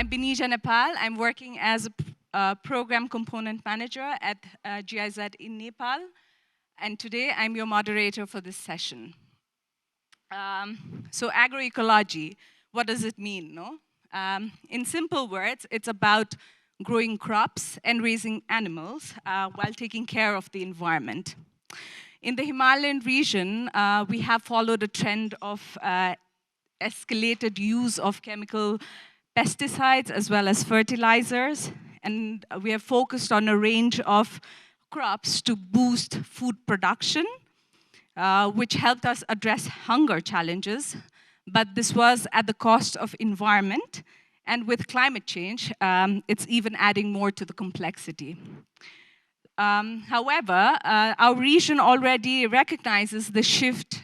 I'm Binija Nepal. I'm working as a program component manager at GIZ in Nepal. And today I'm your moderator for this session. So agroecology, what does it mean? No? In simple words, it's about growing crops and raising animals while taking care of the environment. In the Himalayan region, we have followed a trend of escalated use of chemical pesticides as well as fertilizers, and we have focused on a range of crops to boost food production, which helped us address hunger challenges, but this was at the cost of environment, and with climate change, it's even adding more to the complexity. However, our region already recognizes the shift,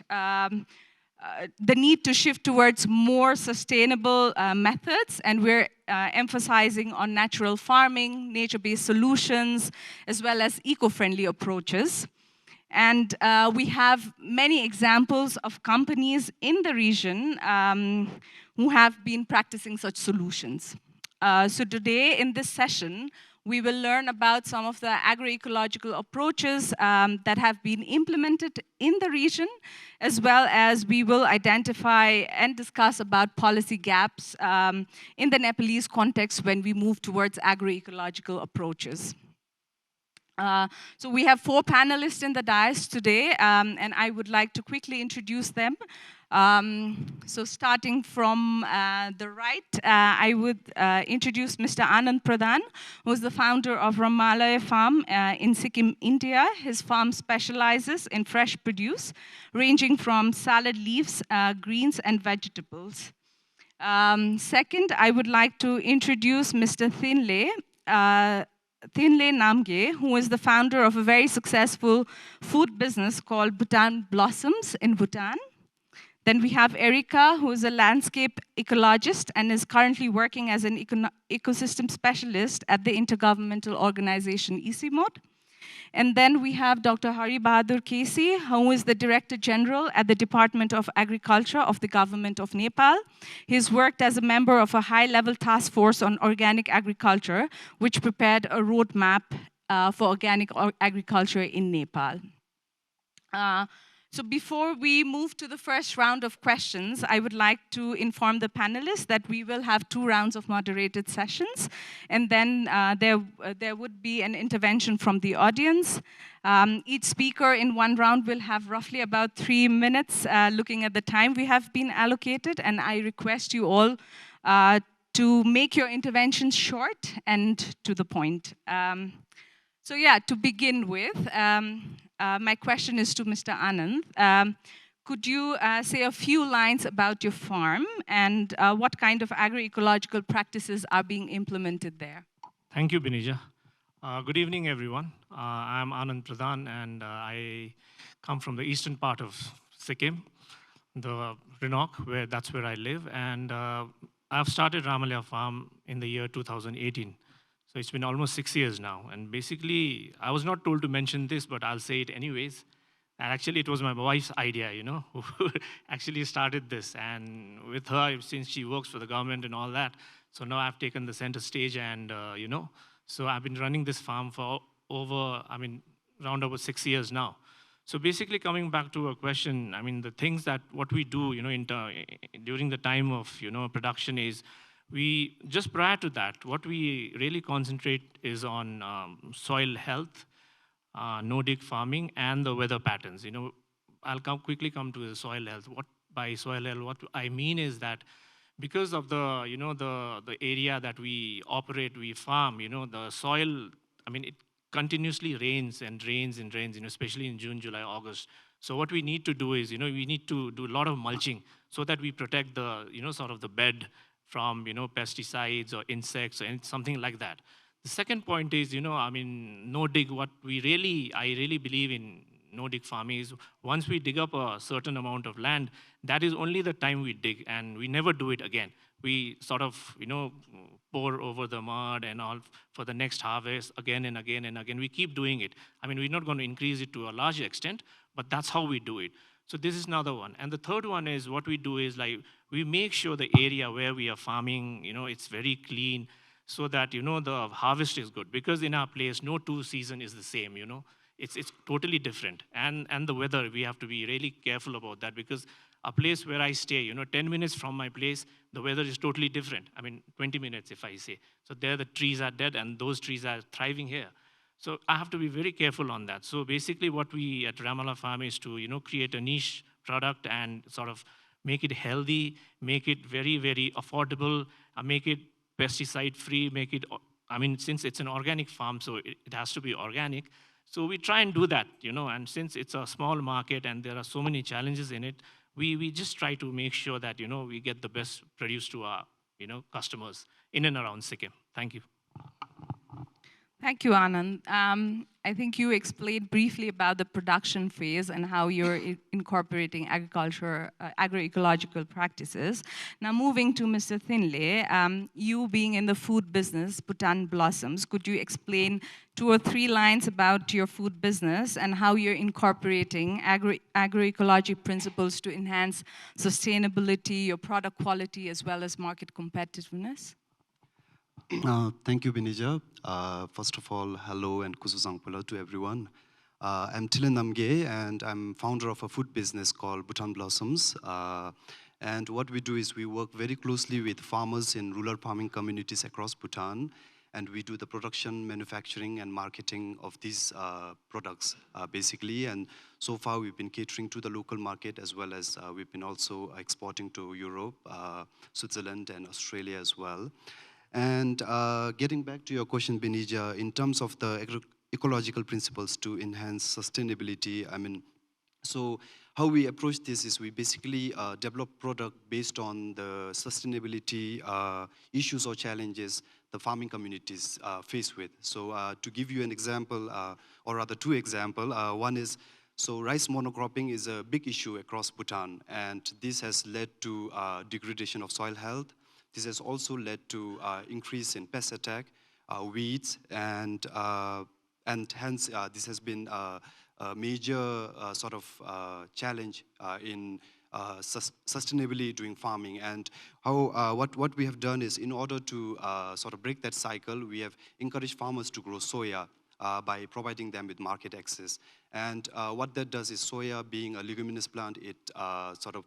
the need to shift towards more sustainable methods, and we're emphasizing on natural farming, nature-based solutions, as well as eco-friendly approaches. And we have many examples of companies in the region who have been practicing such solutions. So today in this session, we will learn about some of the agroecological approaches that have been implemented in the region, as well as we will identify and discuss about policy gaps in the Nepalese context when we move towards agroecological approaches. So we have 4 panelists in the dais today, and I would like to quickly introduce them. So starting from the right, I would introduce Mr. Anand Pradhan, who is the founder of Ramalaya Farm in Sikkim, India. His farm specializes in fresh produce, ranging from salad leaves, greens, and vegetables. Second, I would like to introduce Mr. Thinley Namge, who is the founder of a very successful food business called Bhutan Blossoms in Bhutan. Then we have Erika, who is a landscape ecologist and is currently working as an ecosystem specialist at the intergovernmental organization ICIMOD. And then we have Dr. Hari Bahadur Kesi, who is the Director General at the Department of Agriculture of the Government of Nepal. He's worked as a member of a high-level task force on organic agriculture, which prepared a roadmap for organic agriculture in Nepal. So before we move to the first round of questions, I would like to inform the panelists that we will have 2 rounds of moderated sessions, and then there would be an intervention from the audience. Each speaker in 1 round will have roughly about 3 minutes looking at the time we have been allocated, and I request you all to make your interventions short and to the point. So yeah, to begin with, my question is to Mr. Anand. Could you say a few lines about your farm and what kind of agroecological practices are being implemented there? Thank you, Binija. Good evening, everyone. I'm Anand Pradhan, and I come from the eastern part of Sikkim, the Rinok, that's where I live. And I've started Ramalaya Farm in the year 2018. So it's been almost 6 years now. And basically, I was not told to mention this, but I'll say it anyways. And actually, it was my wife's idea, you know, who actually started this. And with her, since she works for the government and all that, so now I've taken the center stage and, you know, so I've been running this farm for around over 6 years now. So basically, coming back to a question, I mean, the things that what we do, you know, during the time of, you know, production is, we, just prior to that, what we really concentrate is on soil health, no-dig farming, and the weather patterns. You know, I'll quickly come to the soil health. What by soil health, what I mean is that because of the, you know, the area that we operate, we farm, you know, the soil, I mean, it continuously rains and rains and rains, you know, especially in June, July, August. So what we need to do is, you know, we need to do a lot of mulching so that we protect the, you know, sort of the bed from, you know, pesticides or insects or something like that. The second point is, you know, I mean, no-dig, I really believe in no-dig farming is once we dig up a certain amount of land, that is only the time we dig, and we never do it again. We sort of, you know, pour over the mud and all for the next harvest again and again and again. We keep doing it. I mean, we're not going to increase it to a large extent, but that's how we do it. So this is another one. And the third one is what we do is like we make sure the area where we are farming, it's very clean so that, the harvest is good. Because in our place, no two season is the same, It's totally different. And the weather, we have to be really careful about that because a place where I stay, 10 minutes from my place, the weather is totally different. I mean, 20 minutes if I say. So there the trees are dead and those trees are thriving here. So I have to be very careful on that. So basically what we at Ramallah Farm is to, create a niche product and sort of make it healthy, make it very, very affordable, make it pesticide free, make it, I mean, since it's an organic farm, so it has to be organic. So we try and do that, and since it's a small market and there are so many challenges in it, we just try to make sure that, we get the best produce to our, customers in and around Sikkim. Thank you. Thank you, Anand. I think you explained briefly about the production phase and how you're incorporating agroecological practices. Now, moving to Mr. Thinley, you being in the food business, Bhutan Blossoms, could you explain 2 or 3 lines about your food business and how you're incorporating agroecology principles to enhance sustainability, your product quality, as well as market competitiveness? Thank you, Binija. First of all, hello and kusuzangpula to everyone. I'm Thilen Namge, and I'm founder of a food business called Bhutan Blossoms. And what we do is we work very closely with farmers in rural farming communities across Bhutan, and we do the production, manufacturing, and marketing of these products, basically. And so far, we've been catering to the local market, as well as we've been also exporting to Europe, Switzerland, and Australia as well. And getting back to your question, Binija, in terms of the ecological principles to enhance sustainability, I mean, so how we approach this is we basically develop product based on the sustainability issues or challenges the farming communities face with. So to give you an example, or rather 2 examples, one is, so rice monocropping is a big issue across Bhutan, and this has led to degradation of soil health. This has also led to increase in pest attack, weeds, and hence this has been a major sort of challenge in sustainably doing farming. And how what we have done is, in order to sort of break that cycle, we have encouraged farmers to grow soya by providing them with market access. And what that does is, soya being a leguminous plant, it sort of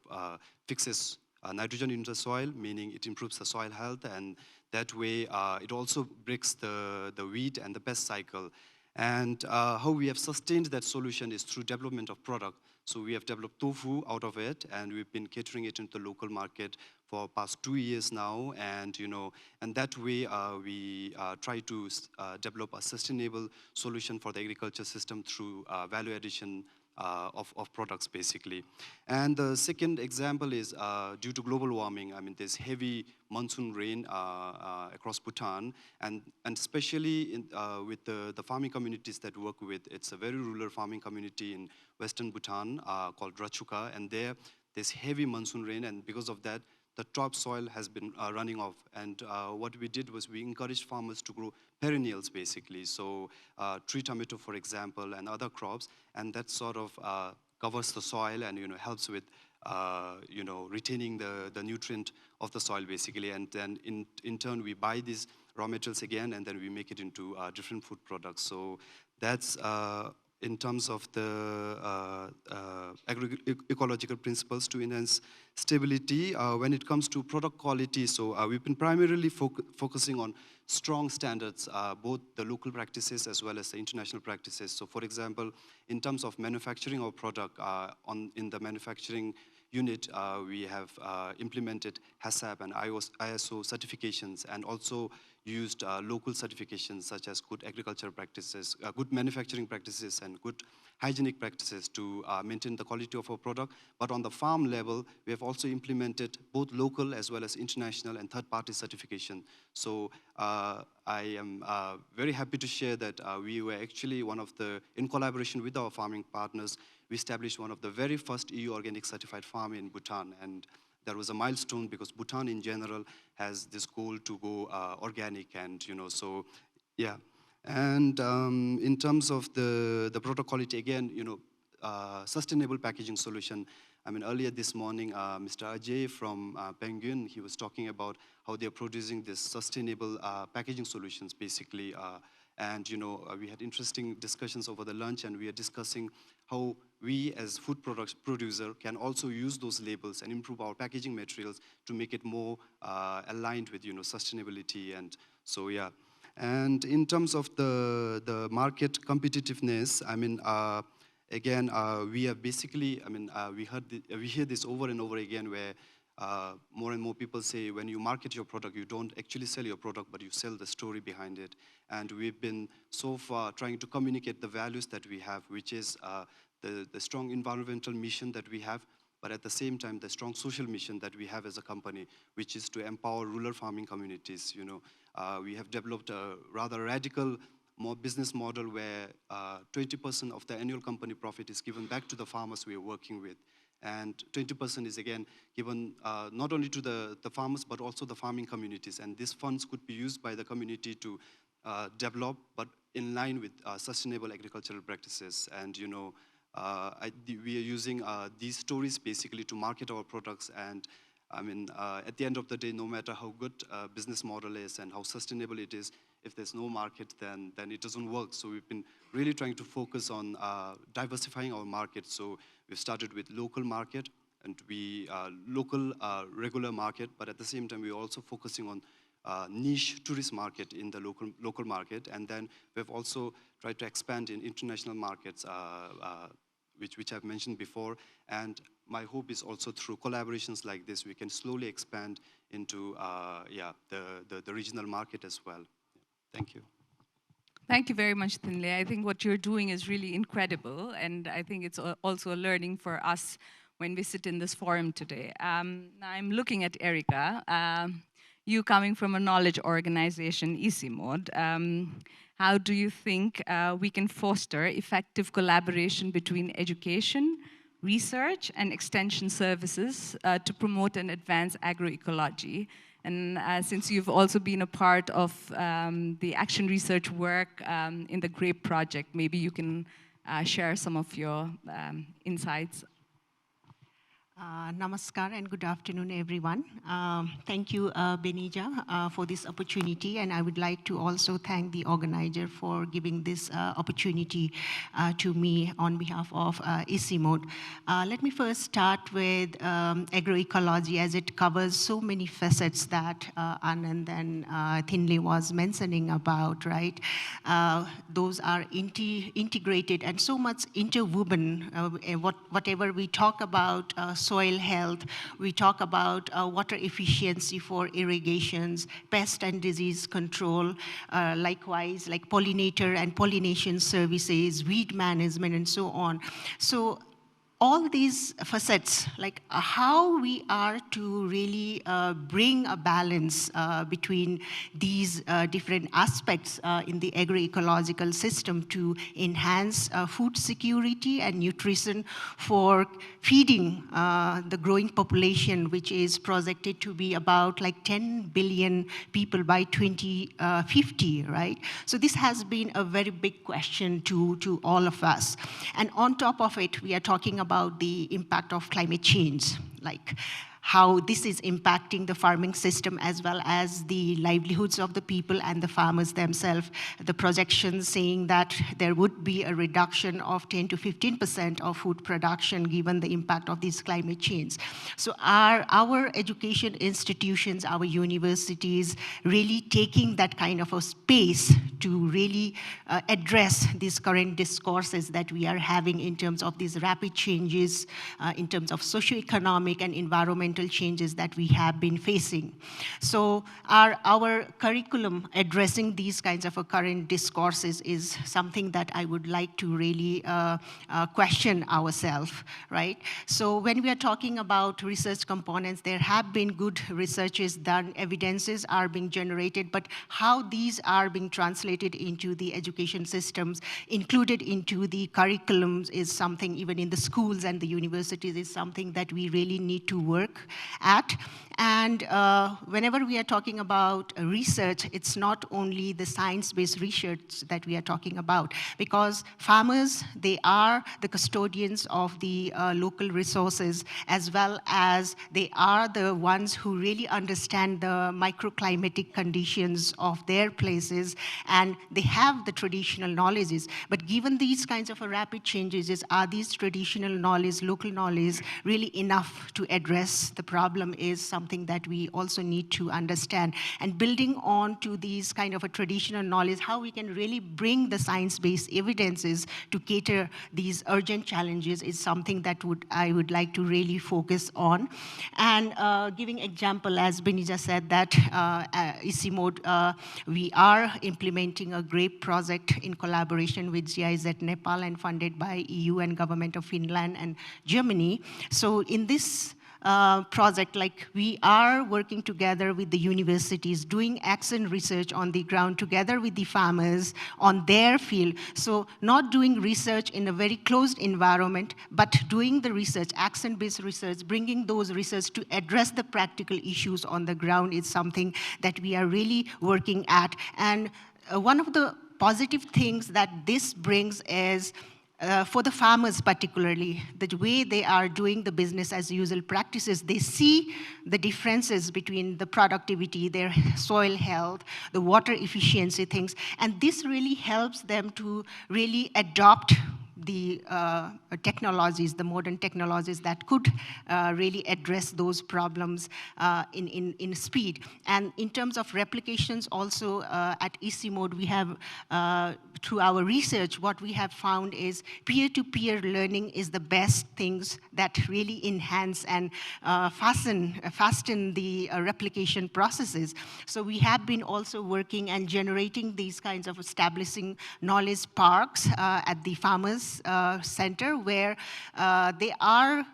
fixes nitrogen in the soil, meaning it improves the soil health, and that way it also breaks the weed and the pest cycle. And how we have sustained that solution is through development of product. So we have developed tofu out of it, and we've been catering it into the local market for past 2 years now. And and that way we try to develop a sustainable solution for the agriculture system through value addition of products, basically. And the second example is due to global warming. I mean, there's heavy monsoon rain across Bhutan, and especially with the farming communities that work with. It's a very rural farming community in western Bhutan called Rachuka, and there's heavy monsoon rain, and because of that, the topsoil has been running off. And what we did was we encouraged farmers to grow perennials, basically. So tree tomato, for example, and other crops, and that sort of covers the soil and helps with retaining the nutrient of the soil, basically. And then in turn, we buy these raw materials again, and then we make it into different food products. So that's in terms of the agroecological principles to enhance stability. When it comes to product quality, so we've been primarily focusing on strong standards, both the local practices as well as the international practices. So for example, in terms of manufacturing our product, in the manufacturing unit, we have implemented HACCP and ISO certifications, and also used local certifications such as good agriculture practices, good manufacturing practices, and good hygienic practices to maintain the quality of our product. But on the farm level, we have also implemented both local as well as international and third-party certification. So I am very happy to share that we were actually in collaboration with our farming partners, we established one of the very first EU organic certified farm in Bhutan. And that was a milestone because Bhutan in general has this goal to go organic, and so yeah. And in terms of the product quality, again, sustainable packaging solution. I mean, earlier this morning, Mr. Ajay from Penguin, he was talking about how they're producing this sustainable packaging solutions, basically. And we had interesting discussions over the lunch, and we are discussing how we as food products producer can also use those labels and improve our packaging materials to make it more aligned with sustainability. And so yeah. And in terms of the market competitiveness, I mean, again, we are basically, I mean, we hear this over and over again where more and more people say when you market your product, you don't actually sell your product, but you sell the story behind it. And we've been so far trying to communicate the values that we have, which is the strong environmental mission that we have, but at the same time, the strong social mission that we have as a company, which is to empower rural farming communities. We have developed a rather radical more business model where 20% of the annual company profit is given back to the farmers we are working with. And 20% is again given not only to the farmers, but also the farming communities. And these funds could be used by the community to develop, but in line with sustainable agricultural practices. And we are using these stories basically to market our products. And I mean, at the end of the day, no matter how good a business model is and how sustainable it is, if there's no market, then it doesn't work. So we've been really trying to focus on diversifying our market. So we've started with local market and local regular market, but at the same time, we're also focusing on niche tourist market in the local market. And then we've also tried to expand in international markets, which I've mentioned before. And my hope is also through collaborations like this, we can slowly expand into the regional market as well. Thank you. Thank you very much, Thinley. I think what you're doing is really incredible, and I think it's also a learning for us when we sit in this forum today. Now I'm looking at Erica. You coming from a knowledge organization, ICIMOD, how do you think we can foster effective collaboration between education, research, and extension services to promote and advance agroecology? And since you've also been a part of the action research work in the GRAPE project, maybe you can share some of your insights. Namaskar and good afternoon, everyone. Thank you, Benija, for this opportunity, and I would like to also thank the organizer for giving this opportunity to me on behalf of ICIMOD. Let me first start with agroecology, as it covers so many facets that Anand and Thinley was mentioning about, right? Those are integrated and so much interwoven. Whatever we talk about soil health, we talk about water efficiency for irrigations, pest and disease control, likewise like pollinator and pollination services, weed management, and so on. So all these facets, like how we are to really bring a balance between these different aspects in the agroecological system to enhance food security and nutrition for feeding the growing population, which is projected to be about like 10 billion people by 2050, right? So this has been a very big question to all of us. And on top of it, we are talking about the impact of climate change, like how this is impacting the farming system as well as the livelihoods of the people and the farmers themselves. The projections saying that there would be a reduction of 10 to 15% of food production given the impact of this climate change. So our education institutions, our universities, really taking that kind of a space to really address these current discourses that we are having in terms of these rapid changes, in terms of socioeconomic and environmental changes that we have been facing. So our curriculum addressing these kinds of current discourses is something that I would like to really question ourselves, right? So when we are talking about research components, there have been good researches done, evidences are being generated, but how these are being translated into the education systems, included into the curriculums, is something, even in the schools and the universities, is something that we really need to work at. And whenever we are talking about research, it's not only the science-based research that we are talking about, because farmers, they are the custodians of the local resources, as well as they are the ones who really understand the microclimatic conditions of their places, and they have the traditional knowledges. But given these kinds of rapid changes, are these traditional knowledge, local knowledge, really enough to address the problem is something that we also need to understand. And building on to these kind of a traditional knowledge, how we can really bring the science-based evidences to cater these urgent challenges is something that I would like to really focus on. And giving example, as Benija said, that ICIMOD, we are implementing a GRAPE project in collaboration with GIZ Nepal and funded by EU and Government of Finland and Germany. So in this project, like we are working together with the universities, doing action research on the ground together with the farmers on their field. So not doing research in a very closed environment, but doing the research, action-based research, bringing those research to address the practical issues on the ground is something that we are really working at. And one of the positive things that this brings is for the farmers particularly, the way they are doing the business as usual practices, they see the differences between the productivity, their soil health, the water efficiency things, and this really helps them to really adopt the technologies, the modern technologies that could really address those problems in speed. And in terms of replications also at ICIMOD, we have, through our research, what we have found is peer-to-peer learning is the best things that really enhance and fasten the replication processes. So we have been also working and generating these kinds of establishing knowledge parks at the farmers center, where they are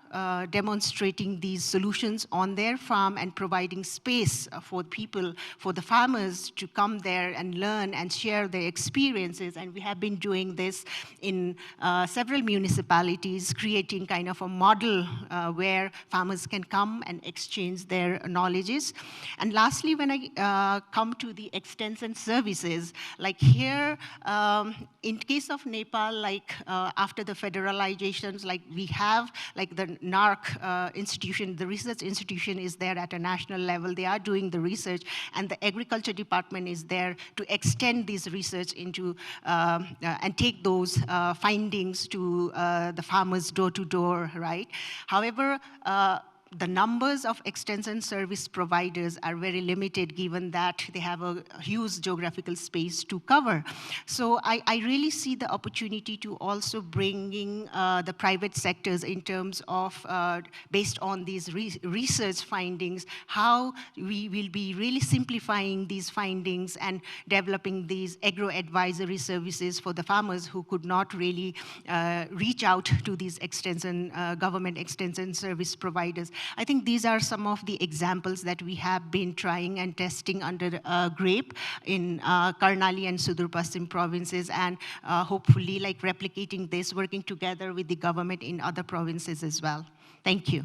demonstrating these solutions on their farm and providing space for people, for the farmers to come there and learn and share their experiences. And we have been doing this in several municipalities, creating kind of a model where farmers can come and exchange their knowledges. And lastly, when I come to the extension services, like here, in case of Nepal, like after the federalizations, like we have like the NARC institution, the research institution is there at a national level. They are doing the research, and the agriculture department is there to extend this research into and take those findings to the farmers door to door, right? However, the numbers of extension service providers are very limited, given that they have a huge geographical space to cover. So I really see the opportunity to also bringing the private sectors in terms of, based on these research findings, how we will be really simplifying these findings and developing these agro-advisory services for the farmers who could not really reach out to these extension, government extension service providers. I think these are some of the examples that we have been trying and testing under GRAPE in Karnali and Sudur Paschim provinces, and hopefully like replicating this, working together with the government in other provinces as well. Thank you.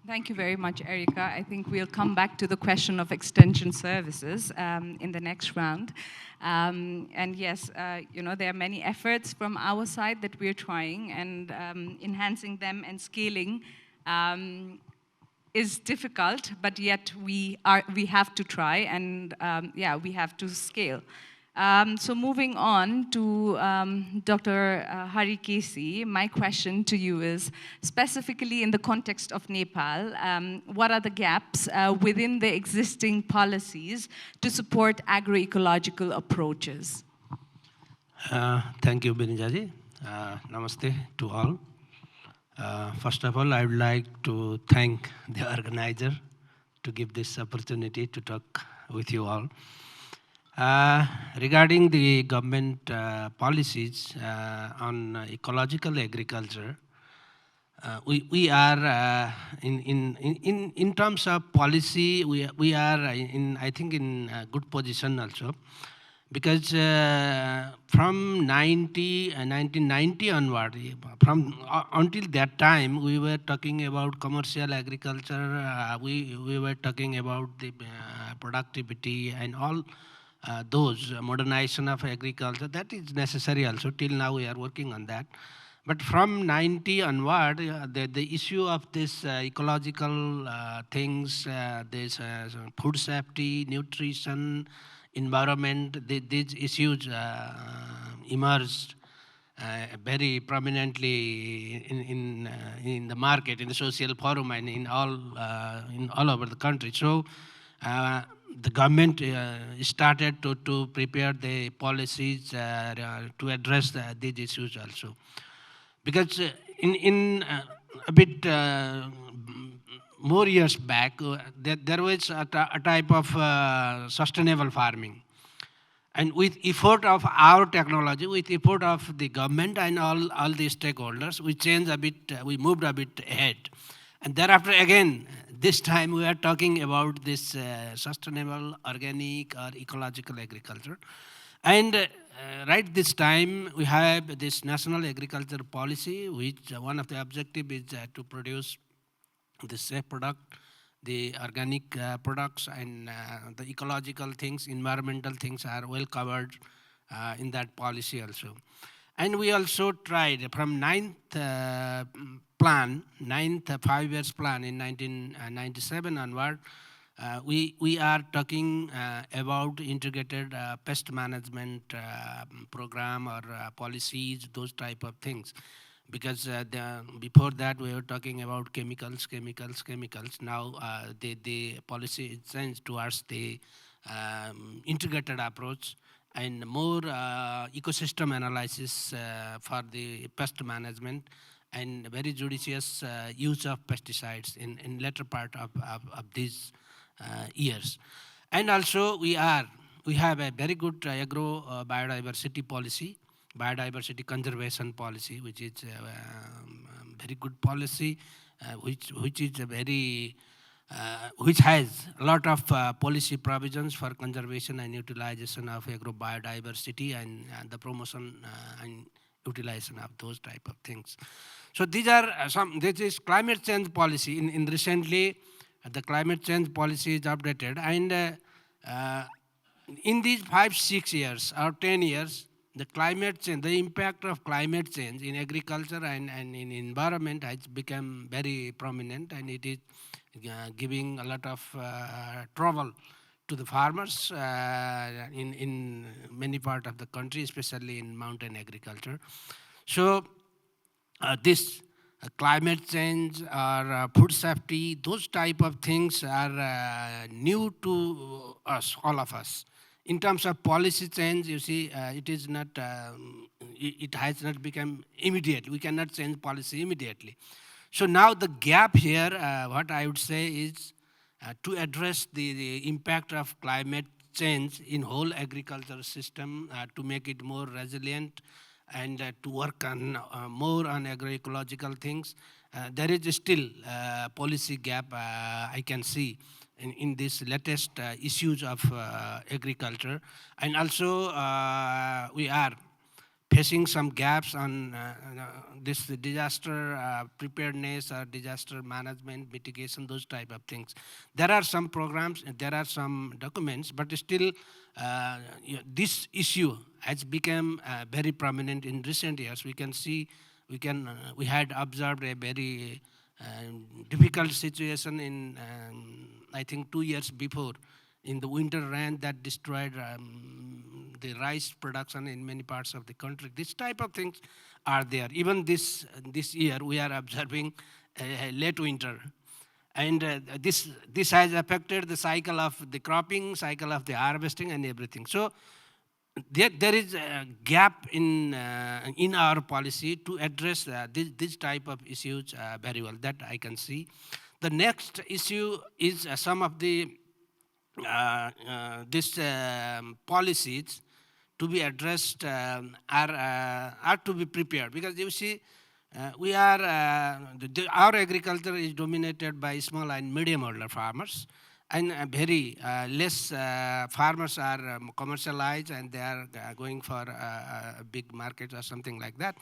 Thank you very much, Erica. I think we'll come back to the question of extension services in the next round. And yes, you know, there are many efforts from our side that we're trying, and enhancing them and scaling is difficult, but yet we have to try, and yeah, we have to scale. So moving on to Dr. Hari Kesi, my question to you is, specifically in the context of Nepal, what are the gaps within the existing policies to support agroecological approaches? Thank you, Benijaji. Namaste to all. First of all, I would like to thank the organizer to give this opportunity to talk with you all. Regarding the government policies on ecological agriculture, we are in terms of policy, we are in, I think, in a good position also, because from 1990 onward, until that time, we were talking about commercial agriculture, we were talking about the productivity and all those modernization of agriculture. That is necessary also. Till now, we are working on that. But from 90 onward, the issue of this ecological things, this food safety, nutrition, environment, these issues emerged very prominently in the market, in the social forum, and in all over the country. So the government started to prepare the policies to address these issues also. Because in a bit more years back, there was a type of sustainable farming. And with effort of our technology, with effort of the government and all the stakeholders, we changed a bit, we moved a bit ahead. And thereafter, again, this time we are talking about this sustainable, organic, or ecological agriculture. And right this time, we have this National Agriculture Policy, which one of the objectives is to produce the safe product, the organic products, and the ecological things, environmental things are well covered in that policy also. And we also tried from ninth five years plan in 1997 onward, we are talking about integrated pest management program or policies, those type of things. Because before that, we were talking about chemicals. Now, the policy is changed towards the integrated approach and more ecosystem analysis for the pest management and very judicious use of pesticides in later part of these years. And also, we have a very good agro biodiversity policy, biodiversity conservation policy, which is a very good policy, which is a very which has a lot of policy provisions for conservation and utilization of agro biodiversity and the promotion and utilization of those type of things. So these are this is climate change policy. In recently, the climate change policy is updated, and in these 5-6 years or 10 years, the climate change, the impact of climate change in agriculture and in environment has become very prominent, and it is giving a lot of trouble to the farmers in many parts of the country, especially in mountain agriculture. So this climate change or food safety, those type of things are new to us, all of us. In terms of policy change, you see, it is not, it has not become immediate. We cannot change policy immediately. So now the gap here, what I would say is to address the impact of climate change in whole agricultural system, to make it more resilient and to work on more on agroecological things. There is still policy gap I can see in this latest issues of agriculture. And also we are facing some gaps on this disaster preparedness or disaster management, mitigation, those type of things. There are some programs, there are some documents, but still this issue has become very prominent in recent years. We can see, we had observed a very difficult situation in, I think 2 years before, in the winter rain that destroyed the rice production in many parts of the country. This type of things are there. Even this year, we are observing a late winter. And this has affected the cycle of the cropping, cycle of the harvesting and everything. So there is a gap in our policy to address this type of issues very well, that I can see. The next issue is some of the these policies to be addressed are to be prepared, because you see we are our agriculture is dominated by small and medium order farmers, and very less farmers are commercialized and they are going for big markets or something like that.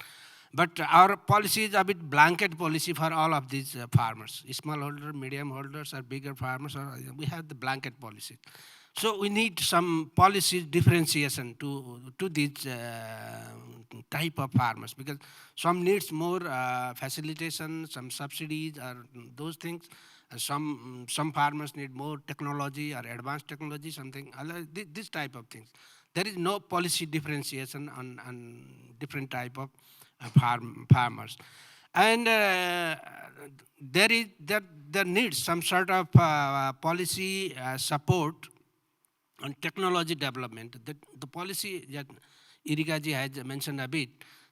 But our policy is a bit blanket policy for all of these farmers, smallholder, medium holders, or bigger farmers. We have the blanket policy. So we need some policy differentiation to these type of farmers, because some needs more facilitation, some subsidies or those things. Some farmers need more technology or advanced technology, something this type of things. There is no policy differentiation on different type of farmers, and there needs some sort of policy support on technology development. The policy that Erika ji has mentioned a bit,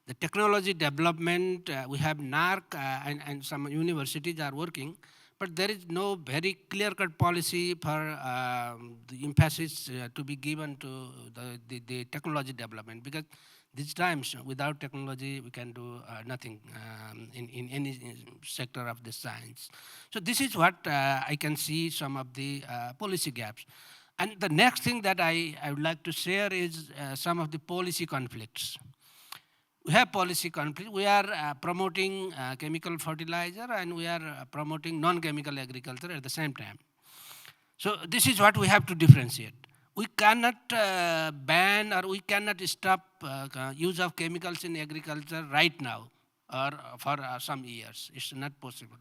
the technology development, we have NARC and some universities are working, but there is no very clear-cut policy for the emphasis to be given to the technology development, because these times without technology we can do nothing in any sector of the science. So this is what I can see some of the policy gaps. And the next thing that I would like to share is some of the policy conflicts. We have policy conflict. We are promoting chemical fertilizer and we are promoting non-chemical agriculture at the same time. So this is what we have to differentiate. We cannot ban or we cannot stop use of chemicals in agriculture right now or for some years. It's not possible.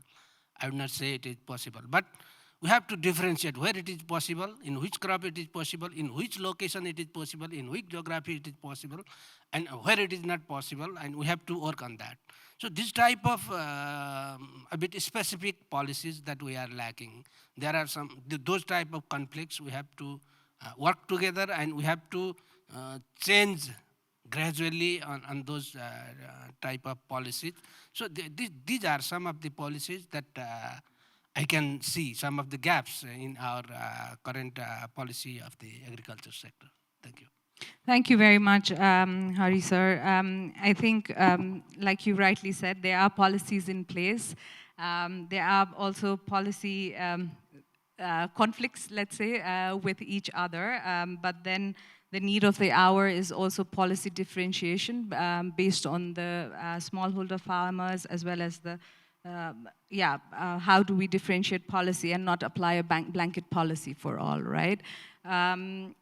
I would not say it is possible, but we have to differentiate where it is possible, in which crop it is possible, in which location it is possible, in which geography it is possible, and where it is not possible, and we have to work on that. So this type of a bit specific policies that we are lacking. There are those type of conflicts we have to work together, and we have to change gradually on those type of policies. So these are some of the policies that I can see some of the gaps in our current policy of the agriculture sector. Thank you. Thank you very much, Hari sir. I think, like you rightly said, there are policies in place. There are also policy conflicts, let's say, with each other. But then the need of the hour is also policy differentiation based on the smallholder farmers as well as the how do we differentiate policy and not apply a blanket policy for all, right? And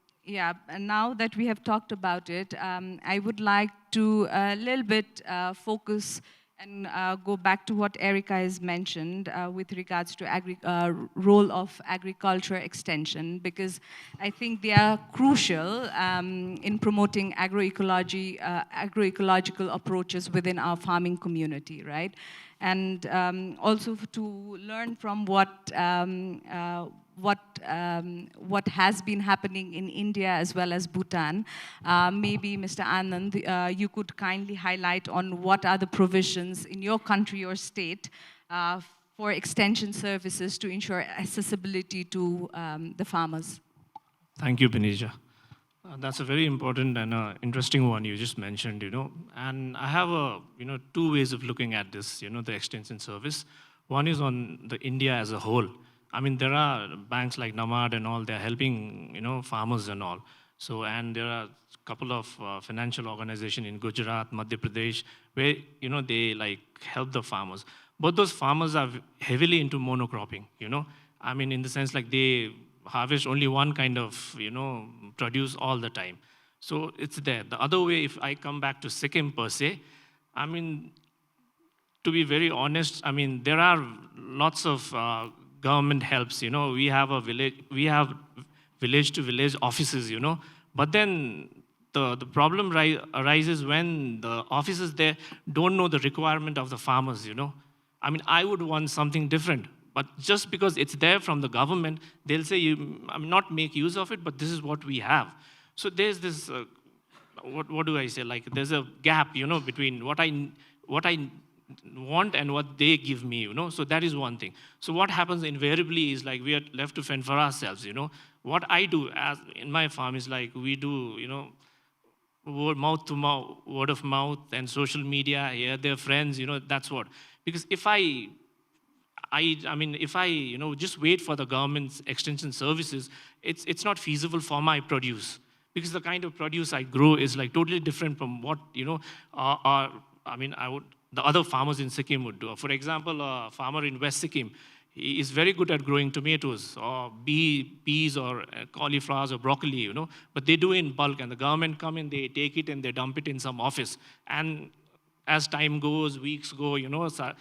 now that we have talked about it, I would like to a little bit focus and go back to what Erika has mentioned with regards to role of agriculture extension, because I think they are crucial in promoting agroecological approaches within our farming community, right? And also to learn from what has been happening in India as well as Bhutan. Maybe Mr. Anand, you could kindly highlight on what are the provisions in your country or state for extension services to ensure accessibility to the farmers. Thank you, Benija. That's a very important and interesting one you just mentioned, And I have two ways of looking at this, the extension service. One is on the India as a whole. I mean, there are banks like NAMAD and all, they're helping, farmers and all. So, and there are a couple of financial organizations in Gujarat, Madhya Pradesh, where, they help the farmers. But those farmers are heavily into monocropping, I mean, in the sense they harvest only one kind of, produce all the time. So it's there. The other way, if I come back to Sikkim per se, I mean, to be very honest, I mean, there are lots of government helps, we have village to village offices, but then the problem arises when the offices there don't know the requirement of the farmers, I mean, I would want something different. But just because it's there from the government, they'll say, I'm not make use of it, but this is what we have. So there's this, what do I say? There's a gap, between what I want and what they give me, So that is one thing. So what happens invariably is we are left to fend for ourselves, What I do in my farm is we do, mouth to mouth, word of mouth and social media, their friends, that's what. Because if I I mean, if I, just wait for the government's extension services, it's not feasible for my produce, because the kind of produce I grow is like totally different from what, the other farmers in Sikkim would do. For example, a farmer in West Sikkim, he is very good at growing tomatoes or peas or cauliflowers or broccoli, but they do in bulk, and the government come in, they take it and they dump it in some office. And as time goes, weeks go, so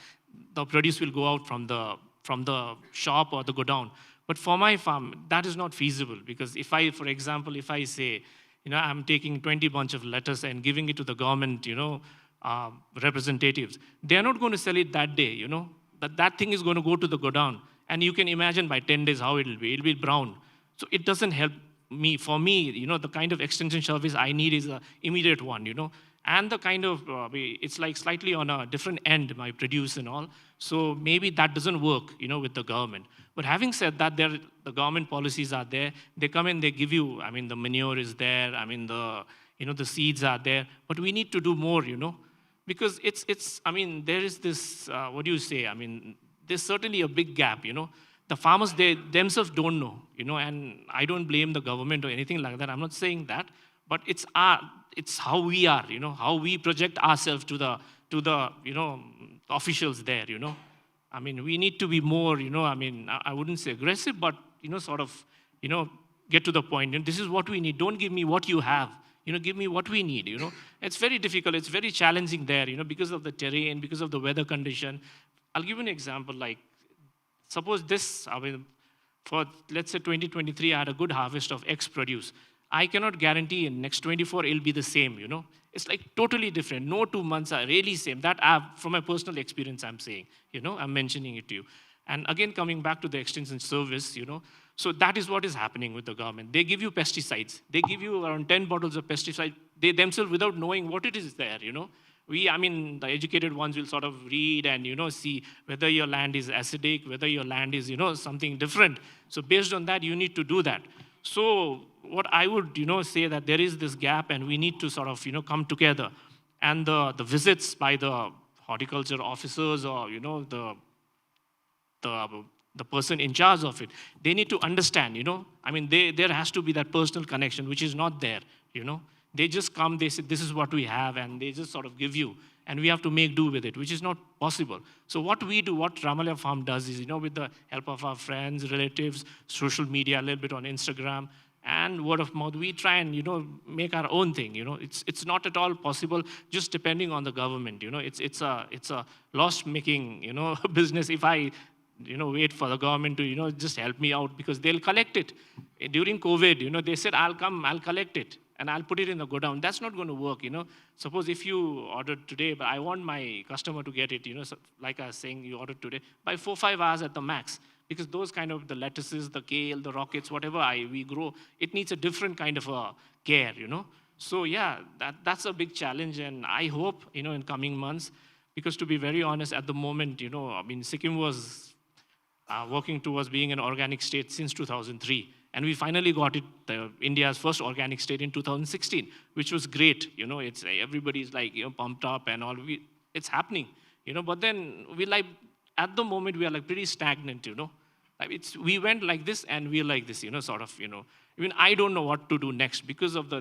the produce will go out from the shop or the godown. But for my farm, that is not feasible, because if I, for example, if I say, I'm taking 20 bunch of lettuce and giving it to the government, representatives, they are not going to sell it that day, that thing is going to go to the godown. And you can imagine by 10 days how it'll be brown. So it doesn't help me. For me, the kind of extension service I need is an immediate one, and the kind of, it's like slightly on a different end, my produce and all. So maybe that doesn't work, with the government. But having said that, the government policies are there. They come in, they give you, the manure is there, the seeds are there. But we need to do more, because there is this, what do you say? There's certainly a big gap, The farmers, they themselves don't know, and I don't blame the government or anything like that. I'm not saying that, but it's how we are, how we project ourselves to the officials there, we need to be more, I wouldn't say aggressive, but, sort of, get to the point. And this is what we need. Don't give me what you have. Give me what we need, It's very difficult. It's very challenging there, because of the terrain, because of the weather condition. I'll give you an example. Like, suppose this, for, let's say, 2023, I had a good harvest of X produce. I cannot guarantee in next 24 it'll be the same, It's like totally different. No 2 months are really same. That from my personal experience, I'm saying, I'm mentioning it to you. And again, coming back to the extension service, so that is what is happening with the government. They give you pesticides. They give you around 10 bottles of pesticide. They themselves, without knowing what it is there, the educated ones will sort of read and, see whether your land is acidic, whether your land is, something different. So based on that, you need to do that. So what I would, say that there is this gap, and we need to sort of, come together. And the visits by the horticulture officers or, the person in charge of it, they need to understand, there has to be that personal connection, which is not there, They just come, they say, this is what we have, and they just sort of give you, and we have to make do with it, which is not possible. So what we do, what Ramalaya Farm does is, with the help of our friends, relatives, social media, a little bit on Instagram, and word of mouth, we try and, make our own thing, It's not at all possible just depending on the government, It's a loss-making, business if I, wait for the government to, just help me out, because they'll collect it. During COVID, they said, I'll come, I'll collect it, and I'll put it in the godown. That's not going to work, Suppose if you ordered today, but I want my customer to get it, so like I was saying, you ordered today, by 4-5 hours at the max. Because those kind of the lettuces, the kale, the rockets, whatever we grow, it needs a different kind of a care, So yeah, that's a big challenge, and I hope, in coming months, because to be very honest, at the moment, Sikkim was working towards being an organic state since 2003. And we finally got it, India's first organic state in 2016, which was great. It's everybody's like, pumped up and all. It's happening, But then at the moment, we are like pretty stagnant, we went like this and we're like this, sort of, Even I don't know what to do next because of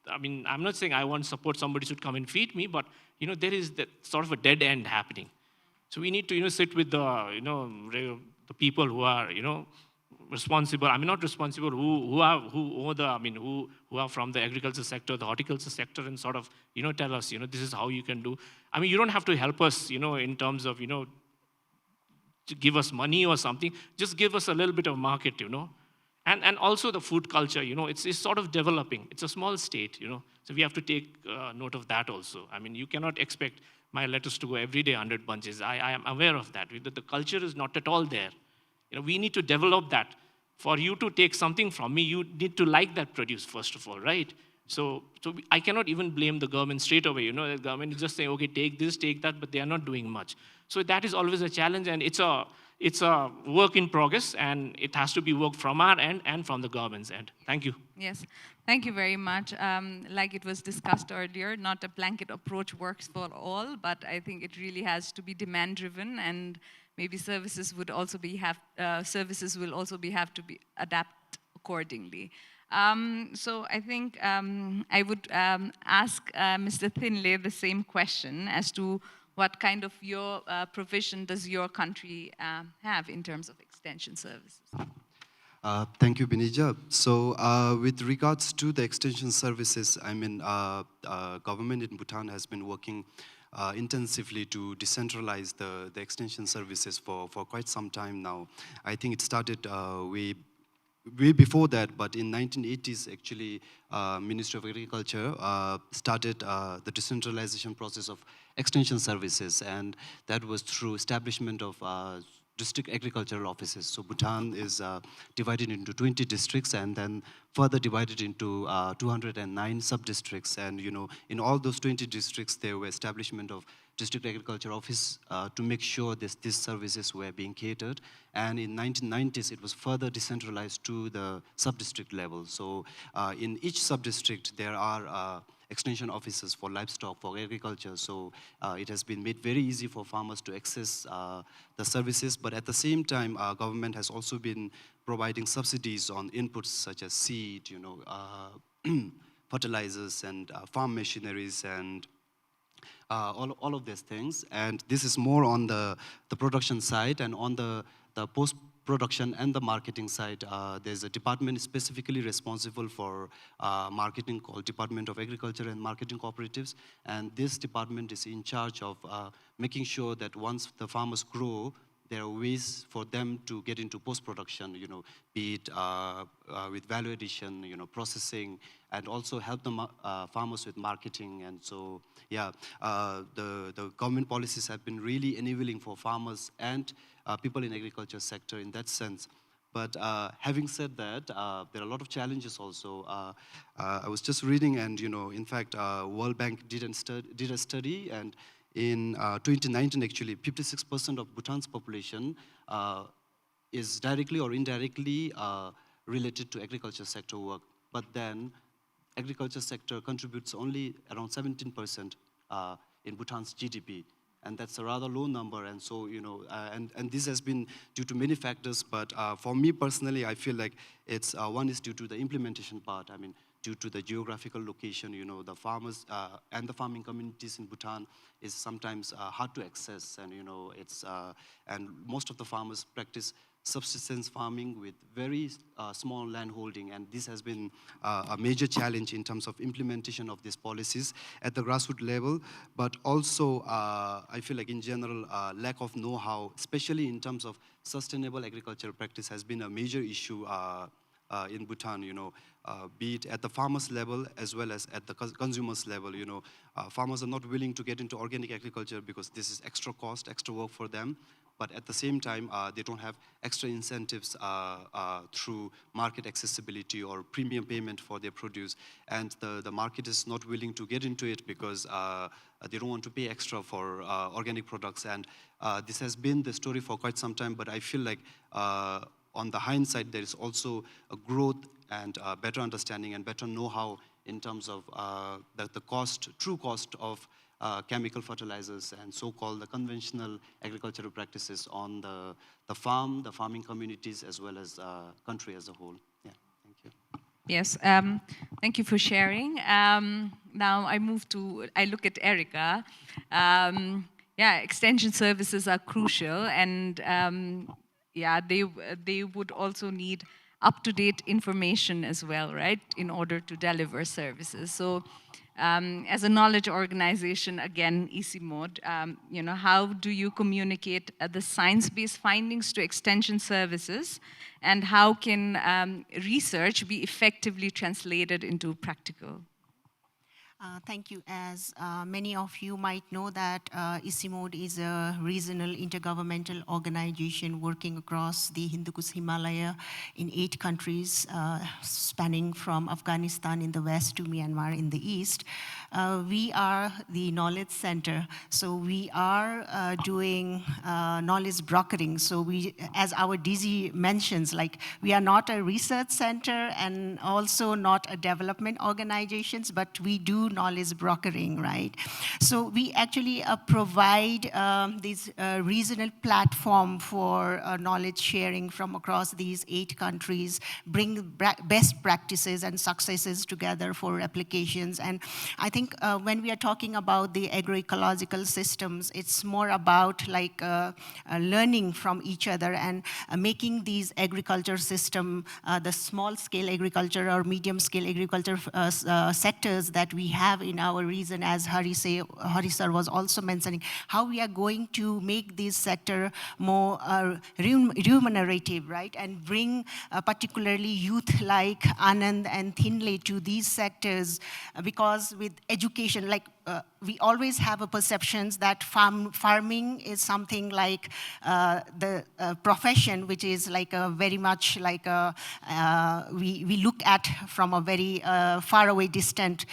I'm not saying I want support, somebody should come and feed me, but, there is that sort of a dead end happening. So we need to, sit with the people who are, responsible. Not responsible, who are from the agriculture sector, the horticulture sector, and sort of, tell us, this is how you can do. You don't have to help us, in terms of, to give us money or something. Just give us a little bit of market, And also the food culture, it's sort of developing. It's a small state, So we have to take note of that also. You cannot expect my lettuce to go every day 100 bunches. I am aware of that. The culture is not at all there. We need to develop that. For you to take something from me, you need to like that produce, first of all, right? So I cannot even blame the government straight away. The government is just saying, okay, take this, take that, but they are not doing much. So that is always a challenge, and it's a work in progress, and it has to be worked from our end and from the government's end. Thank you. Yes, thank you very much. Like it was discussed earlier, not a blanket approach works for all, but I think it really has to be demand-driven, and maybe services will also have to be adapt accordingly. So I think I would ask Mr. Thinley the same question as to what kind of provision does your country have in terms of extension services? Thank you, Benija. So with regards to the extension services, I mean, government in Bhutan has been working intensively to decentralize the extension services for quite some time now. I think it started way before that, but in 1980s, actually, Ministry of Agriculture started the decentralization process of extension services, and that was through establishment of district agricultural offices. So Bhutan is divided into 20 districts and then further divided into 209 sub-districts. And in all those 20 districts, there were establishment of district agriculture office to make sure these services were being catered. And in 1990s, it was further decentralized to the sub-district level. So in each sub-district, there are extension offices for livestock, for agriculture. So it has been made very easy for farmers to access the services. But at the same time, government has also been providing subsidies on inputs such as seed, fertilizers and farm machineries and all of these things. And this is more on the production side, and on the post-production and the marketing side, there's a department specifically responsible for marketing called Department of Agriculture and Marketing Cooperatives. And this department is in charge of making sure that once the farmers grow, there are ways for them to get into post-production, be it with value addition, processing, and also help the farmers with marketing. And so, yeah, the government policies have been really enabling for farmers and people in agriculture sector in that sense. But having said that, there are a lot of challenges also. I was just reading, and in fact, World Bank did a study, and in 2019, actually, 56% of Bhutan's population is directly or indirectly related to agriculture sector work. But then, agriculture sector contributes only around 17% in Bhutan's GDP. And that's a rather low number, and so, and this has been due to many factors, but for me personally, I feel like it's, one is due to the implementation part. I mean, due to the geographical location, the farmers and the farming communities in Bhutan is sometimes hard to access, and, it's, and most of the farmers practice subsistence farming with very small land holding, and this has been a major challenge in terms of implementation of these policies at the grassroots level. But also, I feel like in general, lack of know-how, especially in terms of sustainable agricultural practice, has been a major issue in Bhutan, be it at the farmers level as well as at the consumers level. Farmers are not willing to get into organic agriculture because this is extra cost, extra work for them. But at the same time, they don't have extra incentives through market accessibility or premium payment for their produce. And the market is not willing to get into it because they don't want to pay extra for organic products. And this has been the story for quite some time, but I feel like on the hindsight, there is also a growth and better understanding and better know-how in terms of the true cost of chemical fertilizers and so-called the conventional agricultural practices on the farm, the farming communities, as well as country as a whole. Yeah, thank you. Yes, thank you for sharing. Now I look at Erica. Yeah, extension services are crucial, and yeah, they would also need up-to-date information as well, right, in order to deliver services. So as a knowledge organization, again, ICIMOD, how do you communicate the science-based findings to extension services, and how can research be effectively translated into practical? Thank you. As many of you might know that ICIMOD is a regional intergovernmental organization working across the Hindu Kush Himalaya in 8 countries, spanning from Afghanistan in the west to Myanmar in the east. we are the knowledge center. So we are doing knowledge brokering. So we, as our DG mentions, like we are not a research center and also not a development organizations, but we do knowledge brokering, right? So we actually provide this regional platform for knowledge sharing from across these 8 countries, bring best practices and successes together for applications. And I think when we are talking about the agroecological systems, it's more about like learning from each other and making these agriculture system, the small scale agriculture or medium scale agriculture sectors that we have in our region, as Hari sir was also mentioning, how we are going to make this sector more remunerative, right? And bring particularly youth like Anand and Thinley to these sectors, because with education, like we always have a perceptions that farming is something like the profession, which is like a very much like we look at from a very far away distant.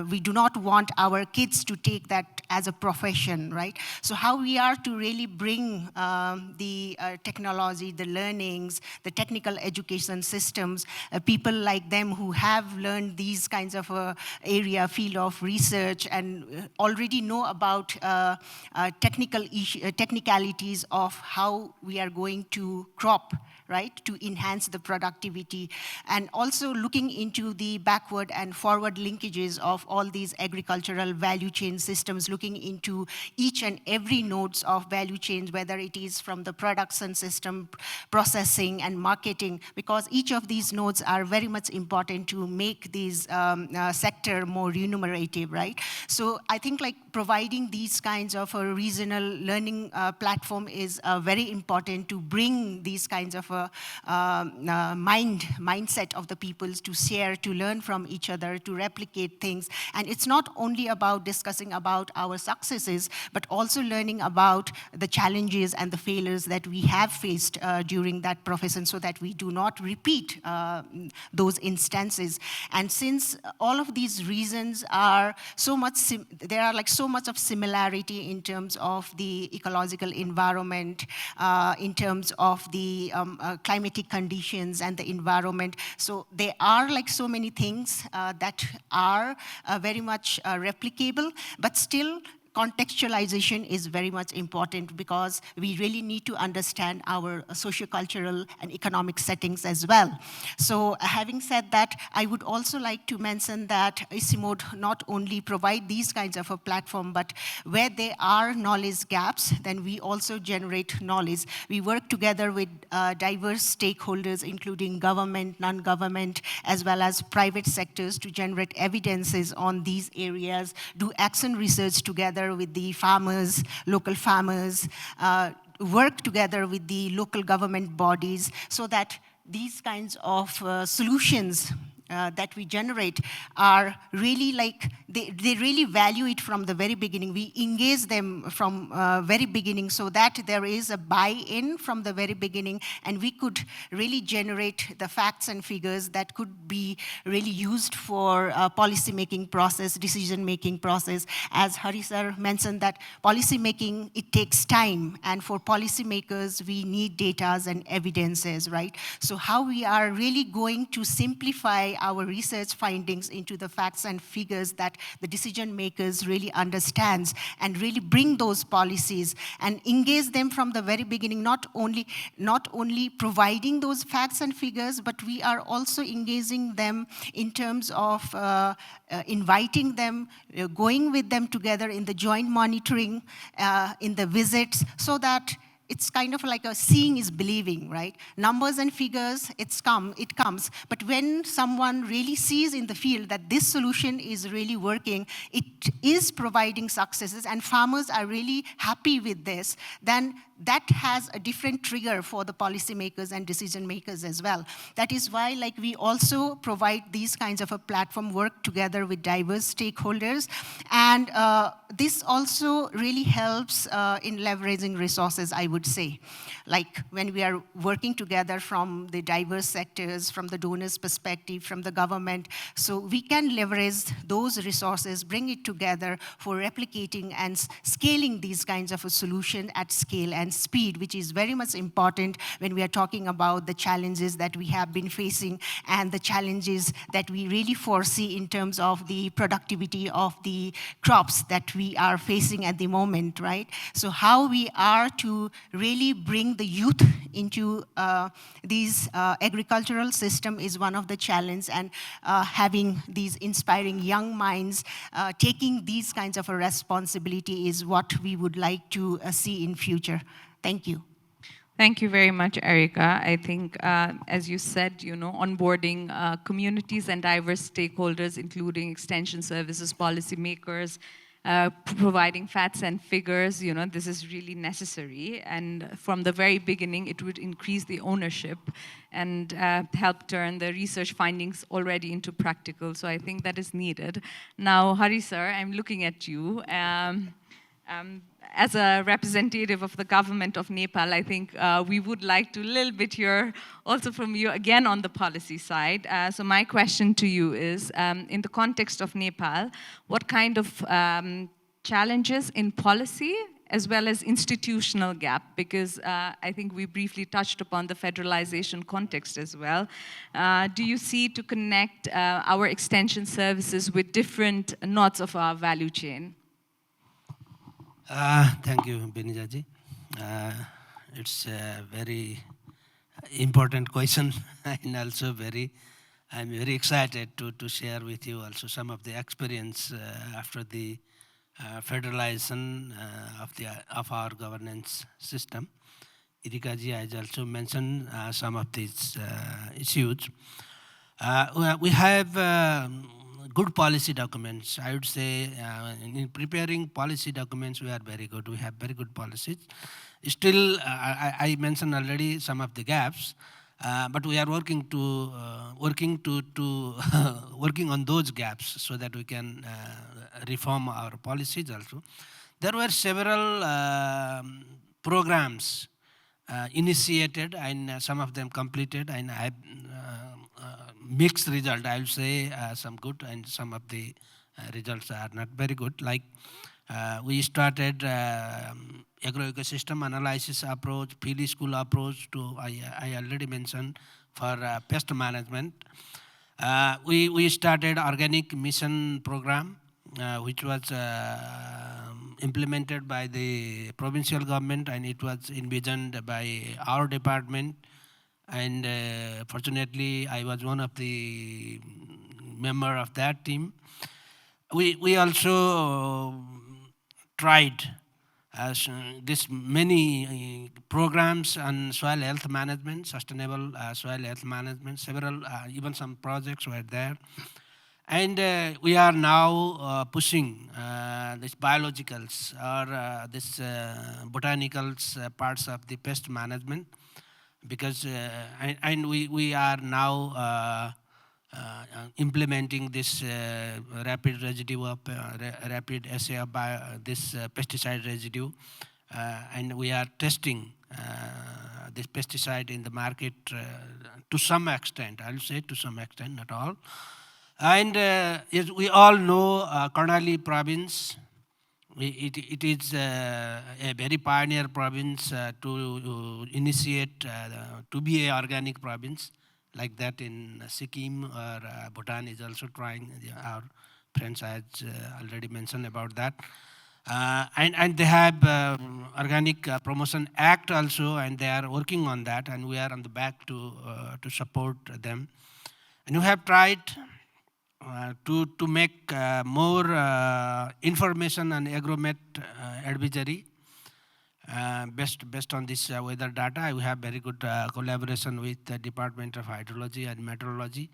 We do not want our kids to take that as a profession, right? So how we are to really bring the technology, the learnings, the technical education systems, people like them who have learned these kinds of field of research and already know about technicalities of how we are going to crop, right, to enhance the productivity, and also looking into the backward and forward linkages of all these agricultural value chain systems, looking into each and every nodes of value chains, whether it is from the production system, processing, and marketing, because each of these nodes are very much important to make these sector more remunerative, right? So I think like providing these kinds of a regional learning platform is very important to bring these kinds of mindset of the peoples to share, to learn from each other, to replicate things. And it's not only about discussing about our successes, but also learning about the challenges and the failures that we have faced during that profession, so that we do not repeat those instances. And since all of these reasons are so much, there are like so much of similarity in terms of the ecological environment, in terms of the climatic conditions and the environment. So there are like so many things that are very much replicable, but still contextualization is very much important, because we really need to understand our sociocultural and economic settings as well. So having said that, I would also like to mention that ICIMOD not only provide these kinds of a platform, but where there are knowledge gaps, then we also generate knowledge. We work together with diverse stakeholders, including government, non-government, as well as private sectors, to generate evidences on these areas, do action research together with the farmers, local farmers, work together with the local government bodies, so that these kinds of solutions that we generate are really like, they really value it from the very beginning. We engage them from very beginning, so that there is a buy-in from the very beginning, and we could really generate the facts and figures that could be really used for policy-making process, decision-making process. As Hari sir mentioned, that policy-making, it takes time, and for policymakers, we need data and evidences, right? So how we are really going to simplify our research findings into the facts and figures that the decision makers really understands, and really bring those policies and engage them from the very beginning, not only providing those facts and figures, but we are also engaging them in terms of inviting them, going with them together in the joint monitoring, in the visits, so that it's kind of like a seeing is believing, right? Numbers and figures, it comes. But when someone really sees in the field that this solution is really working, it is providing successes, and farmers are really happy with this, then that has a different trigger for the policymakers and decision makers as well. That is why like we also provide these kinds of a platform, work together with diverse stakeholders. And this also really helps in leveraging resources, I would say. Like when we are working together from the diverse sectors, from the donors' perspective, from the government, so we can leverage those resources, bring it together for replicating and scaling these kinds of a solution at scale and speed, which is very much important when we are talking about the challenges that we have been facing and the challenges that we really foresee in terms of the productivity of the crops that we are facing at the moment, right? So how we are to really bring the youth into these agricultural system is one of the challenges, and having these inspiring young minds taking these kinds of a responsibility is what we would like to see in future. Thank you. Thank you very much, Erica. I think, as you said, onboarding communities and diverse stakeholders, including extension services, policymakers, providing facts and figures, this is really necessary. And from the very beginning, it would increase the ownership and help turn the research findings already into practical. So I think that is needed. Now, Hari sir, I'm looking at you. As a representative of the government of Nepal, I think we would like to a little bit hear also from you again on the policy side. So my question to you is, in the context of Nepal, what kind of challenges in policy as well as institutional gap? Because I think we briefly touched upon the federalization context as well. Do you see to connect our extension services with different knots of our value chain? Thank you, Benijaji. It's a very important question, and also I'm very excited to share with you also some of the experience after the federalization of our governance system. Irikaji has also mentioned some of these issues. We have good policy documents. I would say in preparing policy documents, we are very good. We have very good policies. Still, I mentioned already some of the gaps, but we are working on those gaps so that we can reform our policies also. There were several programs initiated, and some of them completed, and I have mixed result. I will say some good, and some of the results are not very good. Like we started agro-ecosystem analysis approach, field school approach to, I already mentioned, for pest management. We started organic mission program, which was implemented by the provincial government, and it was envisioned by our department. And fortunately, I was one of the member of that team. We also tried this many programs on soil health management, sustainable soil health management. Several, even some projects were there. And we are now pushing these biologicals or this botanicals parts of the pest management, because and we are now implementing this rapid residue of rapid assay of this pesticide residue, and we are testing this pesticide in the market to some extent. I'll say to some extent, not all. And as we all know, Karnali province, it is a very pioneer province to initiate, to be an organic province, like that in Sikkim, or Bhutan is also trying. Our friends has already mentioned about that. And they have Organic Promotion Act also, and they are working on that, and we are on the back to support them. And we have tried to make more information on agromet advisory based on this weather data. We have very good collaboration with the Department of Hydrology and Meteorology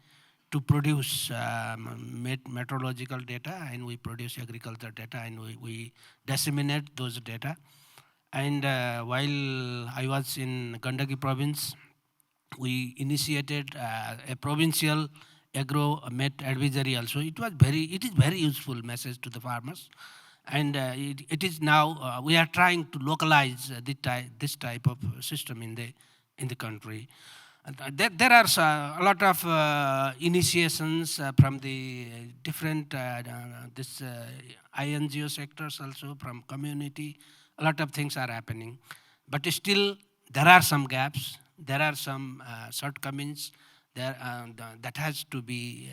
to produce meteorological data, and we produce agriculture data, and we disseminate those data. And while I was in Gandaki province, we initiated a provincial agro-met advisory also. It is very useful message to the farmers. And it is now, we are trying to localize this type of system in the country. There are a lot of initiations from the different INGO sectors also, from community. A lot of things are happening. But still, there are some gaps. There are some shortcomings that has to be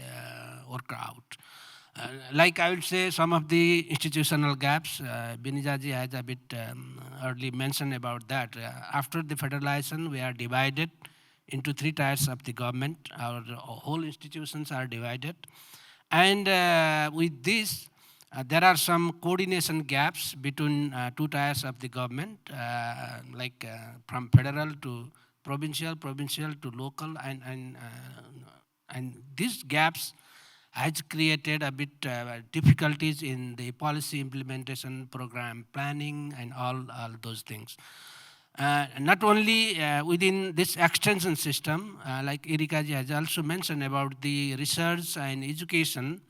worked out. Like I would say, some of the institutional gaps, Binijaji has a bit early mentioned about that. After the federalization, we are divided into 3 tiers of the government. Our whole institutions are divided. And with this, there are some coordination gaps between 2 tiers of the government, like from federal to provincial, provincial to local, and these gaps has created a bit difficulties in the policy implementation, program planning, and all those things. Not only within this extension system, like Erika ji has also mentioned about the research and education,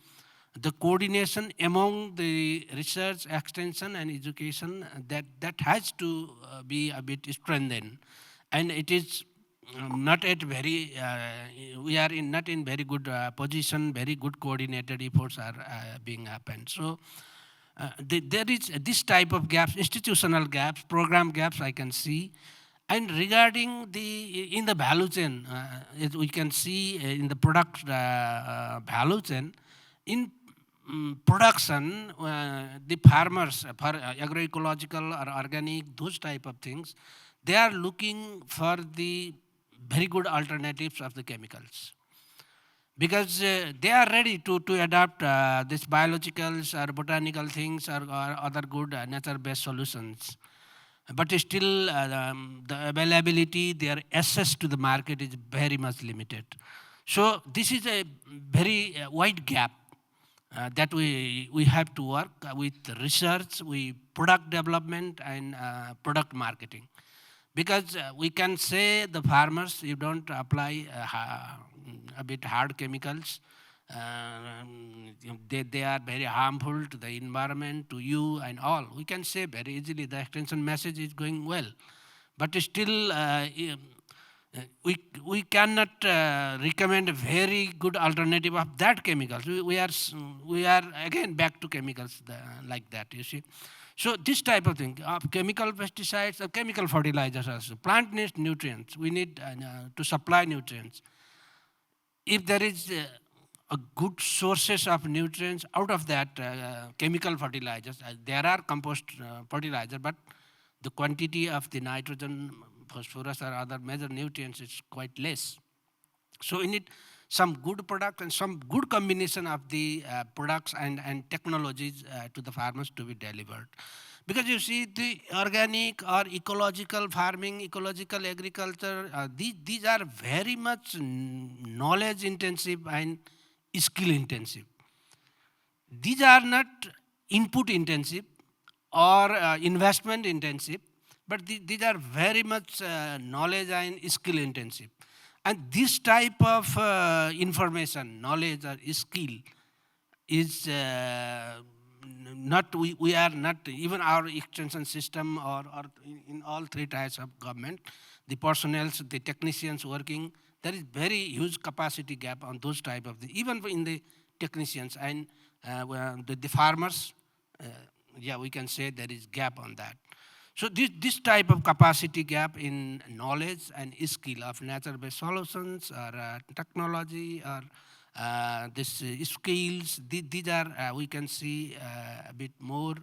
the coordination among the research, extension, and education, that has to be a bit strengthened. And it is not at very, we are not in very good position, very good coordinated efforts are being happened. So there is this type of gaps, institutional gaps, program gaps I can see. And regarding in the value chain, we can see in the product value chain, in production, the farmers for agroecological or organic, those type of things, they are looking for the very good alternatives of the chemicals. Because they are ready to adopt these biologicals or botanical things or other good nature-based solutions. But still, the availability, their access to the market is very much limited. So this is a very wide gap that we have to work with research, with product development, and product marketing. Because we can say the farmers, you don't apply a bit hard chemicals. They are very harmful to the environment, to you and all. We can say very easily the extension message is going well. But still, we cannot recommend a very good alternative of that chemicals. We are again back to chemicals like that, you see. So this type of thing, chemical pesticides, chemical fertilizers also. Plant needs nutrients. We need to supply nutrients. If there is a good sources of nutrients out of that chemical fertilizers, there are compost fertilizers, but the quantity of the nitrogen, phosphorus, or other major nutrients is quite less. So we need some good product and some good combination of the products and technologies to the farmers to be delivered. Because you see, the organic or ecological farming, ecological agriculture, these are very much knowledge intensive and skill intensive. These are not input intensive or investment intensive, but these are very much knowledge and skill intensive. And this type of information, knowledge or skill is not, we are not, even our extension system or in all 3 tiers of government, the personnel, the technicians working, there is very huge capacity gap on those type of, even in the technicians and the farmers, yeah, we can say there is gap on that. So this type of capacity gap in knowledge and skill of nature-based solutions or technology or these skills, these are, we can see a bit more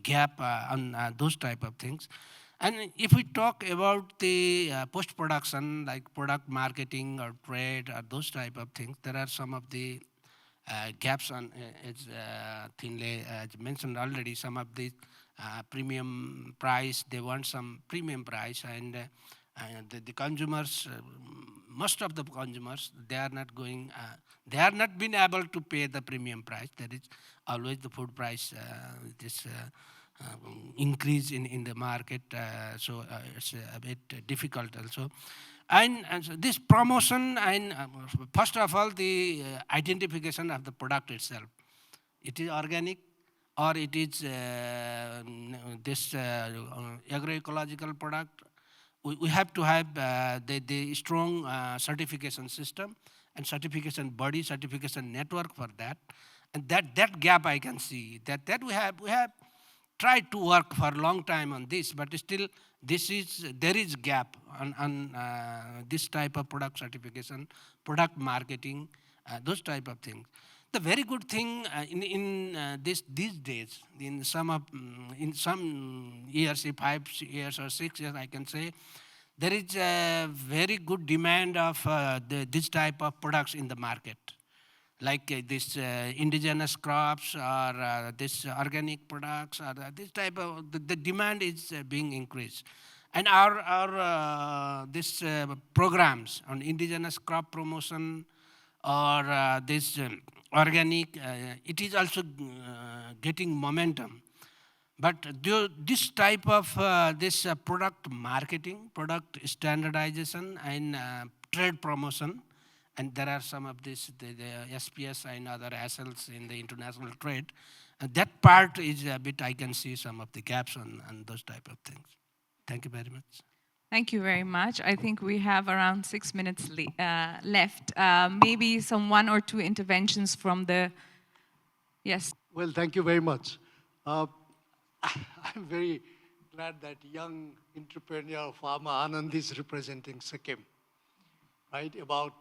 gap on those type of things. And if we talk about the post-production, like product marketing or trade or those type of things, there are some of the gaps on, as Thinley mentioned already, some of the premium price, they want some premium price, and the consumers, most of the consumers, they are not going, they are not been able to pay the premium price. That is always the food price, increase in the market. So it's a bit difficult also. And so this promotion, and first of all, the identification of the product itself. It is organic, or it is this agroecological product. We have to have the strong certification system and certification body, certification network for that. And that gap I can see, that we have tried to work for a long time on this, but still there is gap on this type of product certification, product marketing, those type of things. The very good thing in these days, in some years, 5 years or 6 years, I can say, there is a very good demand of this type of products in the market, like this indigenous crops, or this organic products, or this type of, the demand is being increased. And our this programs on indigenous crop promotion, or this organic, it is also getting momentum. But this type of this product marketing, product standardization, and trade promotion, and there are some of this, the SPS and other hassles in the international trade, that part is a bit, I can see some of the gaps on those type of things. Thank you very much. Thank you very much. I think we have around 6 minutes left. Maybe some 1 or 2 interventions from the, yes. Well, thank you very much. I'm very glad that young entrepreneur farmer Anand is representing Sikkim. Right? About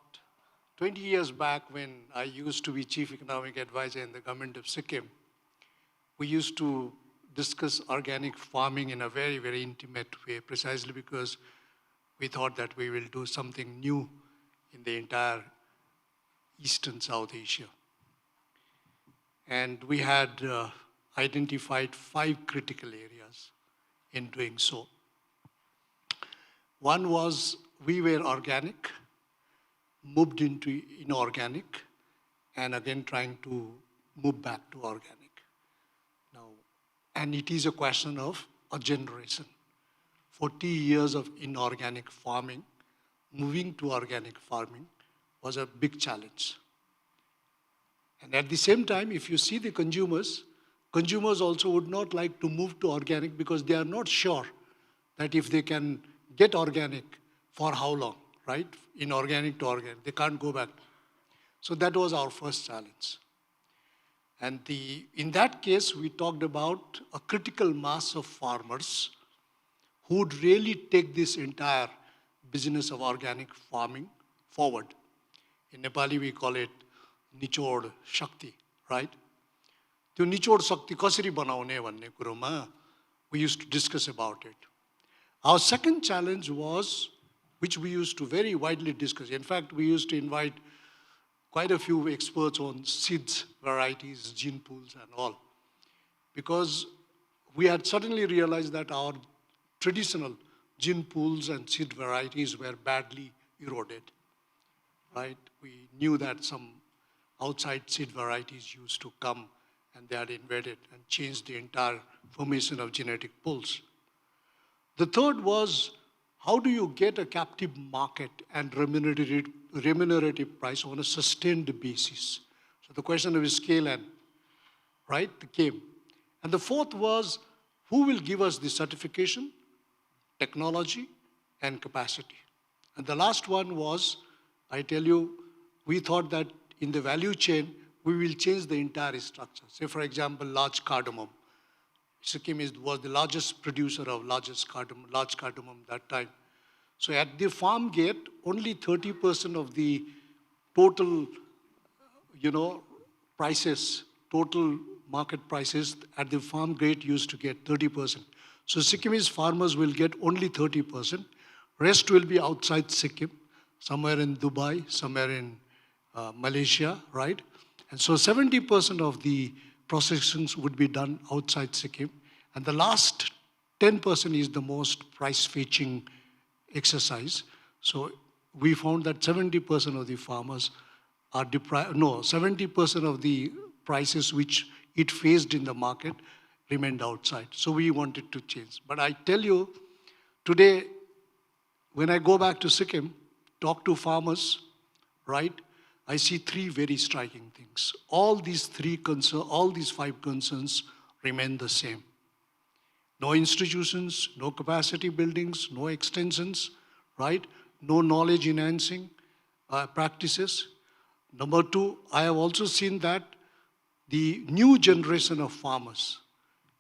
20 years back, when I used to be chief economic advisor in the government of Sikkim, we used to discuss organic farming in a very, very intimate way, precisely because we thought that we will do something new in the entire East and South Asia. And we had identified 5 critical areas in doing so. One was we were organic, moved into inorganic, and again trying to move back to organic. Now, and it is a question of a generation. 40 years of inorganic farming, moving to organic farming was a big challenge. And at the same time, if you see the consumers also would not like to move to organic because they are not sure that if they can get organic, for how long, right? Inorganic to organic, they can't go back. So that was our first challenge. And in that case, we talked about a critical mass of farmers who would really take this entire business of organic farming forward. In Nepali, we call it Nichod Shakti, right? त्यो निचोड शक्ति कसरी बनाउने भन्ने कुरोमा we used to discuss about it. Our second challenge was, which we used to very widely discuss. In fact, we used to invite quite a few experts on seeds, varieties, gene pools and all. Because we had suddenly realized that our traditional gene pools and seed varieties were badly eroded, right? We knew that some outside seed varieties used to come and they had invaded and changed the entire formation of genetic pools. The third was, how do you get a captive market and remunerative price on a sustained basis? So the question of scale and, right, came. And the fourth was, who will give us the certification, technology, and capacity? And the last one was, I tell you, we thought that in the value chain, we will change the entire structure. Say, for example, large cardamom. Sikkim was the largest producer of large cardamom that time. So at the farm gate, only 30% of the total, prices, total market prices at the farm gate used to get 30%. So Sikkimese farmers will get only 30%. Rest will be outside Sikkim, somewhere in Dubai, somewhere in Malaysia, right? And so 70% of the processings would be done outside Sikkim. And the last 10% is the most price-fetching exercise. So we found that 70% of the farmers are deprived, 70% of the prices which it faced in the market remained outside. So we wanted to change. But I tell you, today, when I go back to Sikkim, talk to farmers, right, I see three very striking things. All these five concerns remain the same. No institutions, no capacity buildings, no extensions, right? No knowledge enhancing practices. Number two, I have also seen that the new generation of farmers,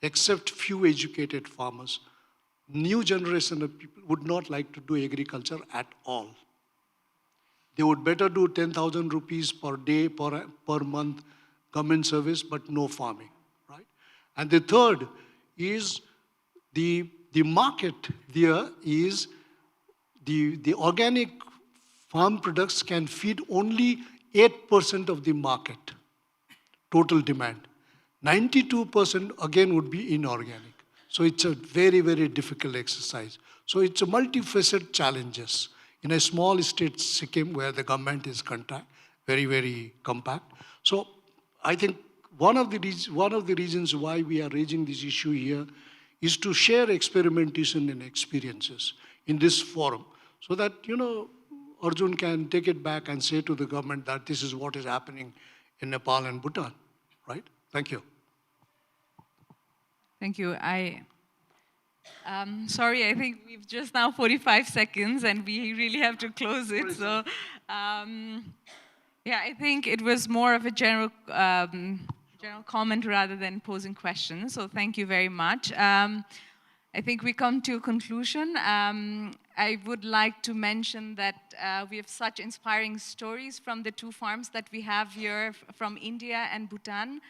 except few educated farmers, new generation of people would not like to do agriculture at all. They would better do 10,000 rupees per day, per month government service, but no farming, right? And the third is the market there is the organic farm products can feed only 8% of the market, total demand. 92% again would be inorganic. So it's a very, very difficult exercise. So it's a multifaceted challenges in a small state Sikkim where the government is very, very compact. So I think one of the reasons why we are raising this issue here is to share experimentation and experiences in this forum so that, Arjun can take it back and say to the government that this is what is happening in Nepal and Bhutan, right? Thank you. Thank you. Sorry, I think we've just now 45 seconds and we really have to close it. So, yeah, I think it was more of a general comment rather than posing questions. So thank you very much. I think we come to a conclusion. I would like to mention that we have such inspiring stories from the two farms that we have here from India and Bhutan.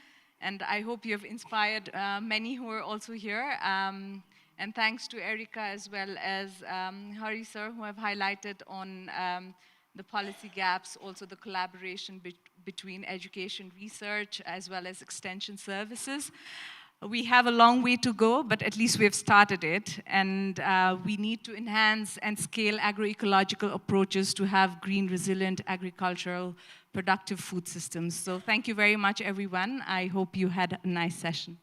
And I hope you have inspired many who are also here. And thanks to Erika as well as Hari sir, who have highlighted on the policy gaps, also the collaboration between education research as well as extension services. We have a long way to go, but at least we have started it. And we need to enhance and scale agroecological approaches to have green, resilient, agricultural, productive food systems. So thank you very much, everyone. I hope you had a nice session.